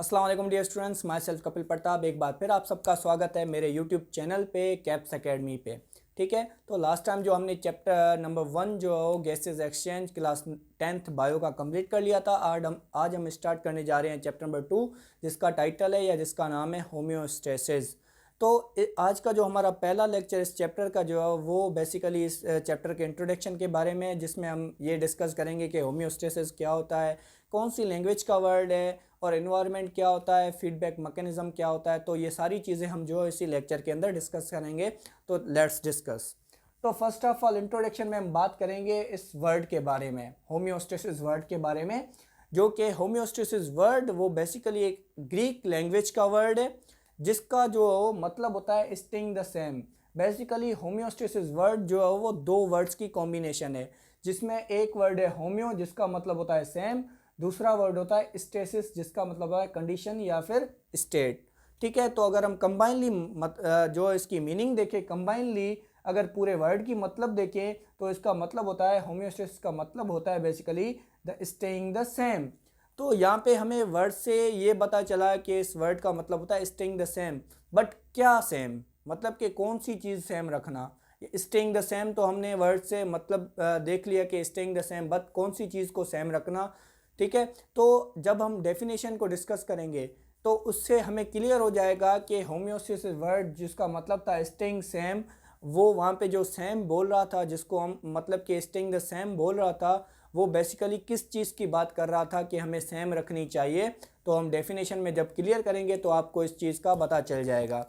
अस्सलाम वालेकुम dear students, myself Kapil Pratap. एक बार फिर आप सबका स्वागत है मेरे यूट्यूब चैनल पे कैप्स एकेडमी पे। ठीक है, तो लास्ट टाइम जो हमने चैप्टर नंबर 1 जो gases exchange class 10th bio का कंप्लीट कर लिया था। आज हम स्टार्ट करने जा रहे हैं चैप्टर नंबर 2, जिसका टाइटल है या जिसका नाम है होम्योस्टेसिस। तो आज का जो हमारा पहला लेक्चर इस चैप्टर का जो है वो बेसिकली इस चैप्टर के इंट्रोडक्शन के बारे में है, जिसमें हम ये डिस्कस करेंगे कि होम्योस्टेसिस क्या होता है, कौन सी लैंग्वेज का वर्ड है, और एनवायरनमेंट क्या होता है, फीडबैक मैकेनिज्म क्या होता है। तो ये सारी चीज़ें हम जो इसी लेक्चर के अंदर डिस्कस करेंगे। तो लेट्स डिस्कस। तो फर्स्ट ऑफ ऑल इंट्रोडक्शन में हम बात करेंगे इस वर्ड के बारे में, होम्योस्टेसिस वर्ड के बारे में। जो कि होम्योस्टेसिस वर्ड वो बेसिकली एक ग्रीक लैंग्वेज का वर्ड है, जिसका जो मतलब होता है staying the same. Basically homeostasis word जो है वो दो वर्ड्स की कॉम्बिनेशन है, जिसमें एक वर्ड है होम्यो जिसका मतलब होता है सेम, दूसरा वर्ड होता है स्टेसिस जिसका मतलब होता है कंडीशन या फिर स्टेट। ठीक है, तो अगर हम कंबाइनली जो इसकी मीनिंग देखें, कंबाइनली अगर पूरे वर्ड की मतलब देखें तो इसका मतलब होता है होम्योस्टेसिस का मतलब होता है basically the staying the same. तो यहाँ पे हमें वर्ड से ये पता चला कि इस वर्ड का मतलब होता है स्टेइंग द सेम। बट क्या सेम, मतलब कि कौन सी चीज़ सेम रखना। स्टेइंग द सेम तो हमने वर्ड से मतलब देख लिया कि स्टेइंग द सेम, बट कौन सी चीज़ को सेम रखना। ठीक है, तो जब हम डेफिनेशन को डिस्कस करेंगे तो उससे हमें क्लियर हो जाएगा कि होम्योस्टेसिस वर्ड जिसका मतलब था स्टेइंग सेम, वो वहाँ पे जो सेम बोल रहा था, जिसको हम मतलब कि स्टेइंग द सेम बोल रहा था, वो बेसिकली किस चीज़ की बात कर रहा था कि हमें सेम रखनी चाहिए। तो हम डेफिनेशन में जब क्लियर करेंगे तो आपको इस चीज़ का पता चल जाएगा।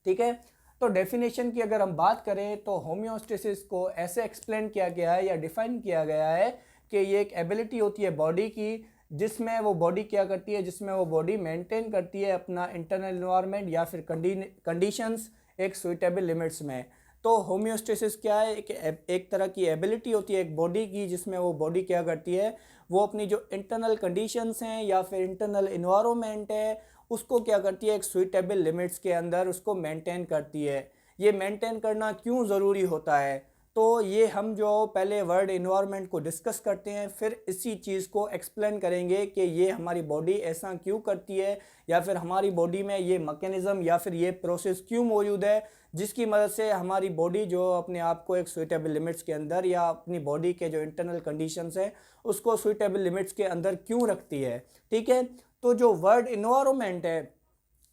ठीक है, तो डेफिनेशन की अगर हम बात करें तो होम्योस्टेसिस को ऐसे एक्सप्लेन किया गया है या डिफाइन किया गया है कि ये एक एबिलिटी होती है बॉडी की, जिसमें वो बॉडी क्या करती है, जिसमें वो बॉडी मेंटेन करती है अपना इंटरनल एनवायरनमेंट या फिर कंडीशंस एक सुइटेबल लिमिट्स में। तो होम्योस्टेसिस क्या है, एक तरह की एबिलिटी होती है एक बॉडी की, जिसमें वो बॉडी क्या करती है, वो अपनी जो इंटरनल कंडीशंस हैं या फिर इंटरनल इन्वायरमेंट है उसको क्या करती है, एक सुइटेबल लिमिट्स के अंदर उसको मेंटेन करती है। ये मेंटेन करना क्यों ज़रूरी होता है, तो ये हम जो पहले वर्ड इन्वायरमेंट को डिस्कस करते हैं, फिर इसी चीज़ को एक्सप्लेन करेंगे कि ये हमारी बॉडी ऐसा क्यों करती है, या फिर हमारी बॉडी में ये मैकेनिज़्म या फिर ये प्रोसेस क्यों मौजूद है, जिसकी मदद से हमारी बॉडी जो अपने आप को एक सुइटेबल लिमिट्स के अंदर या अपनी बॉडी के जो इंटरनल कंडीशंस है उसको सुइटेबल लिमिट्स के अंदर क्यों रखती है। ठीक है, तो जो वर्ड इन्वायरमेंट है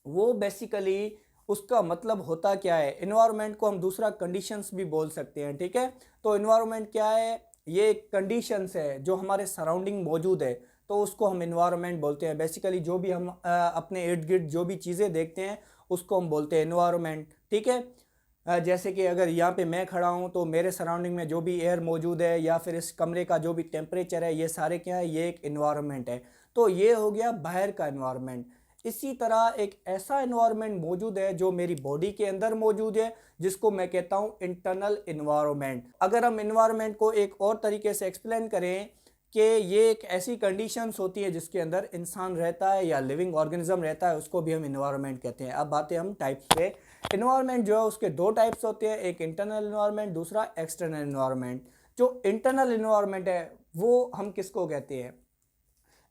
वो बेसिकली उसका मतलब होता क्या है। इन्वायरमेंट को हम दूसरा कंडीशंस भी बोल सकते हैं। ठीक है, तो इन्वायरमेंट क्या है, ये कंडीशंस है जो हमारे सराउंडिंग मौजूद है, तो उसको हम इन्वायरमेंट बोलते हैं। बेसिकली जो भी हम अपने इर्द गिर्द जो भी चीज़ें देखते हैं उसको हम बोलते हैं इन्वायरमेंट। ठीक है, जैसे कि अगर यहाँ पे मैं खड़ा हूँ तो मेरे सराउंडिंग में जो भी एयर मौजूद है या फिर इस कमरे का जो भी टेम्परेचर है, ये सारे क्या है, ये एक इन्वायरमेंट है। तो ये हो गया बाहर का इन्वायरमेंट। इसी तरह एक ऐसा इन्वायरमेंट मौजूद है जो मेरी बॉडी के अंदर मौजूद है, जिसको मैं कहता हूँ इंटरनल इन्वायरमेंट। अगर हम इन्वायरमेंट को एक और तरीके से एक्सप्लेन करें कि ये एक ऐसी कंडीशंस होती है जिसके अंदर इंसान रहता है या लिविंग ऑर्गेनिज्म रहता है, उसको भी हम इन्वायरमेंट कहते हैं। अब आते हैं हम टाइप्स पे। इन्वायरमेंट जो है उसके दो टाइप्स होते हैं, एक इंटरनल इन्वायरमेंट, दूसरा एक्सटर्नल इन्वायरमेंट। जो इंटरनल इन्वायरमेंट है वो हम किसको कहते हैं,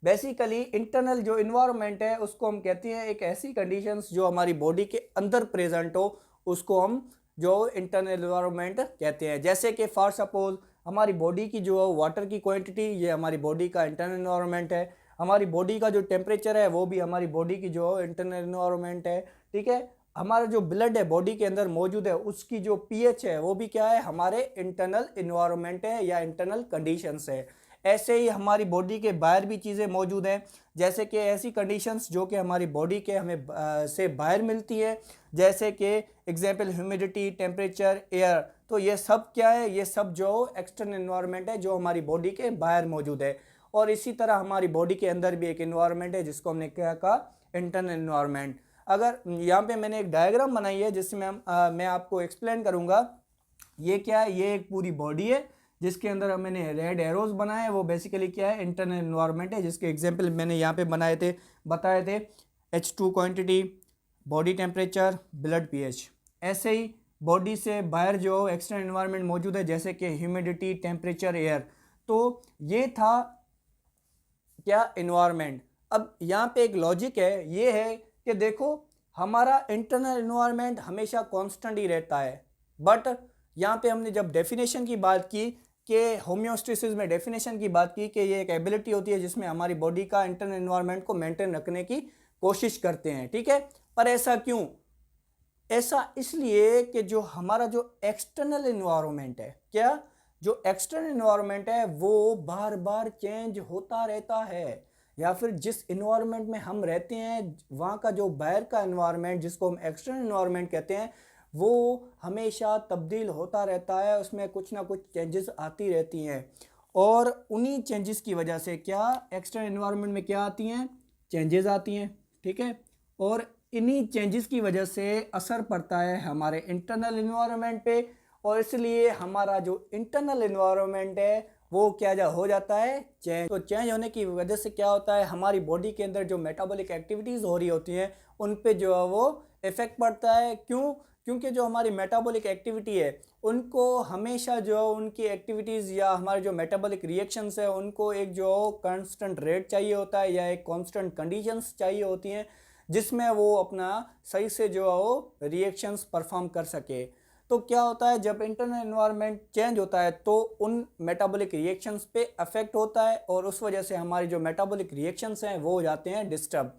बेसिकली इंटरनल जो इन्वायरमेंट है उसको हम कहते हैं एक ऐसी कंडीशंस जो हमारी बॉडी के अंदर प्रेजेंट हो, उसको हम जो इंटरनल इन्वायरमेंट कहते हैं। जैसे कि फॉर सपोज हमारी बॉडी की जो वाटर की क्वांटिटी, ये हमारी बॉडी का इंटरनल इन्वायरमेंट है। हमारी बॉडी का जो टेम्परेचर है वो भी हमारी बॉडी की जो इंटरनल इन्वायरमेंट है। ठीक है, हमारा जो ब्लड है बॉडी के अंदर मौजूद है उसकी जो पीएच है वो भी क्या है, हमारे इंटरनल इन्वायरमेंट है या इंटरनल कंडीशंस है। ऐसे ही हमारी बॉडी के बाहर भी चीज़ें मौजूद हैं, जैसे कि ऐसी कंडीशंस जो कि हमारी बॉडी के हमें से बाहर मिलती है, जैसे कि एग्जांपल ह्यूमिडिटी, टेम्परेचर, एयर। तो ये सब क्या है, ये सब जो एक्सटर्नल इन्वायरमेंट है जो हमारी बॉडी के बाहर मौजूद है। और इसी तरह हमारी बॉडी के अंदर भी एक इन्वायरमेंट है जिसको हमने क्या कहा, इंटरनल इन्वायरमेंट। अगर यहाँ पे मैंने एक डायग्राम बनाई है जिसमें मैं आपको एक्सप्लेन करूँगा। ये क्या है, ये एक पूरी बॉडी है जिसके अंदर मैंने रेड एरोज बनाए हैं, वो बेसिकली क्या है, इंटरनल इन्वायरमेंट है, जिसके एग्जांपल मैंने यहाँ पे बताए थे H2 quantity, body temperature, blood pH. ऐसे ही बॉडी से बाहर जो एक्सटर्नल इन्वायरमेंट मौजूद है जैसे कि ह्यूमिडिटी, टेम्परेचर, एयर। तो ये था क्या, इन्वायरमेंट। अब यहाँ पे एक लॉजिक है, ये है कि देखो हमारा इंटरनल इन्वायरमेंट हमेशा कांस्टेंट ही रहता है, बट यहाँ पे हमने जब डेफिनेशन की बात की कि होम्योस्टेसिस में डेफिनेशन की बात की कि ये एक एबिलिटी होती है जिसमें हमारी बॉडी का इंटरनल इन्वायरमेंट को मेंटेन रखने की कोशिश करते हैं, ठीक है। पर ऐसा क्यों? ऐसा इसलिए कि जो हमारा जो एक्सटर्नल इन्वायरमेंट है, क्या जो एक्सटर्नल इन्वायरमेंट है वो बार बार चेंज होता रहता है, या फिर जिस इन्वायरमेंट में हम रहते हैं वहाँ का जो बाहर का इन्वायरमेंट जिसको हम एक्सटर्नल इन्वायरमेंट कहते हैं वो हमेशा तब्दील होता रहता है, उसमें कुछ ना कुछ चेंजेस आती रहती हैं। और उन्हीं चेंजेस की वजह से क्या एक्सटर्नल इन्वायरमेंट में क्या आती हैं, चेंजेस आती हैं, ठीक है। और इन्हीं चेंजेस की वजह से असर पड़ता है हमारे इंटरनल इन्वायरमेंट पे, और इसलिए हमारा जो इंटरनल इन्वायरमेंट है वो क्या हो जाता है, चेंज। तो चेंज होने की वजह से क्या होता है, हमारी बॉडी के अंदर जो मेटाबॉलिक एक्टिविटीज़ हो रही होती हैं उन पे जो है वो इफ़ेक्ट पड़ता है। क्यों? क्योंकि जो हमारी मेटाबॉलिक एक्टिविटी है उनको हमेशा जो उनकी एक्टिविटीज़ या हमारे जो मेटाबॉलिक रिएक्शंस है उनको एक जो कांस्टेंट रेट चाहिए होता है या एक कांस्टेंट कंडीशंस चाहिए होती हैं जिसमें वो अपना सही से जो है वो रिएक्शंस परफॉर्म कर सके। तो क्या होता है, जब इंटरनल एनवायरनमेंट चेंज होता है तो उन मेटाबॉलिक रिएक्शंस पे अफेक्ट होता है और उस वजह से हमारी जो मेटाबॉलिक रिएक्शंस हैं वो हो जाते हैं डिस्टर्ब।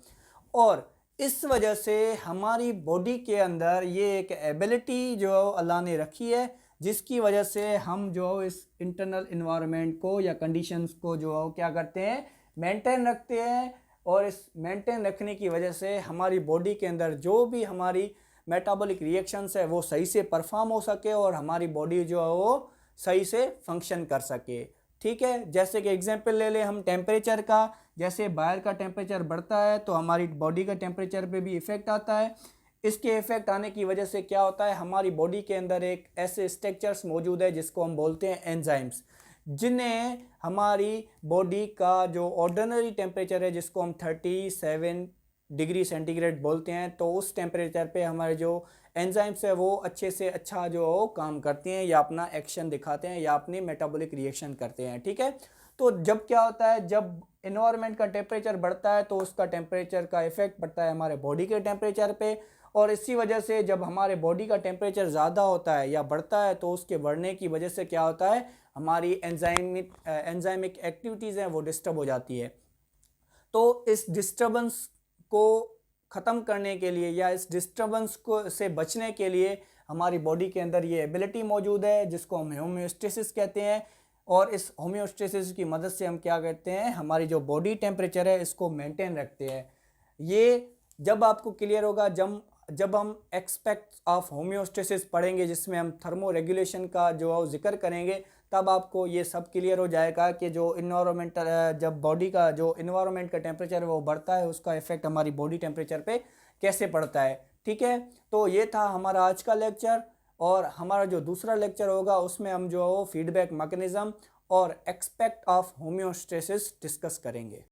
और इस वजह से हमारी बॉडी के अंदर ये एक एबिलिटी जो अल्लाह ने रखी है जिसकी वजह से हम जो इस इंटरनल इन्वायरमेंट को या कंडीशंस को जो क्या करते हैं, मेंटेन रखते हैं। और इस मेंटेन रखने की वजह से हमारी बॉडी के अंदर जो भी हमारी मेटाबॉलिक रिएक्शंस है वो सही से परफॉर्म हो सके और हमारी बॉडी जो है वो सही से फंक्शन कर सके, ठीक है। जैसे कि एग्जांपल ले लें हम टेम्परेचर का, जैसे बाहर का टेम्परेचर बढ़ता है तो हमारी बॉडी का टेम्परेचर पे भी इफ़ेक्ट आता है। इसके इफ़ेक्ट आने की वजह से क्या होता है, हमारी बॉडी के अंदर एक ऐसे स्ट्रक्चर्स मौजूद है जिसको हम बोलते हैं एंजाइम्स, जिन्हें हमारी बॉडी का जो ऑर्डिनरी टेम्परेचर है जिसको हम 37 डिग्री सेंटीग्रेड बोलते हैं, तो उस टेम्परेचर पे हमारे जो एंजाइम्स है वो अच्छे से अच्छा जो काम करते हैं या अपना एक्शन दिखाते हैं या अपनी मेटाबॉलिक रिएक्शन करते हैं, ठीक है। तो जब क्या होता है, जब इन्वायरमेंट का टेम्परेचर बढ़ता है तो उसका टेम्परेचर का इफेक्ट पड़ता है हमारे बॉडी के टेम्परेचर पे, और इसी वजह से जब हमारे बॉडी का टेम्परेचर ज़्यादा होता है या बढ़ता है तो उसके बढ़ने की वजह से क्या होता है, हमारी एंजाइमिक एक्टिविटीज़ हैं वो डिस्टर्ब हो जाती है। तो इस डिस्टर्बेंस को ख़त्म करने के लिए या इस डिस्टर्बेंस को से बचने के लिए हमारी बॉडी के अंदर ये एबिलिटी मौजूद है जिसको हम होम्योस्टेसिस कहते हैं। और इस होम्योस्टेसिस की मदद से हम क्या करते हैं, हमारी जो बॉडी टेम्परेचर है इसको मेंटेन रखते हैं। ये जब आपको क्लियर होगा जब हम एक्सपेक्ट्स ऑफ होम्योस्टेसिस पढ़ेंगे जिसमें हम थर्मो रेगुलेशन का जो जिक्र करेंगे, तब आपको ये सब क्लियर हो जाएगा कि जो इन्वायरमेंटल जब बॉडी का जो इन्वायरमेंट का टेम्परेचर वो बढ़ता है उसका इफेक्ट हमारी बॉडी टेम्परेचर पे कैसे पड़ता है, ठीक है। तो ये था हमारा आज का लेक्चर, और हमारा जो दूसरा लेक्चर होगा उसमें हम जो फीडबैक मैकेनिज्म और एक्सपेक्ट ऑफ होम्योस्टेसिस डिस्कस करेंगे।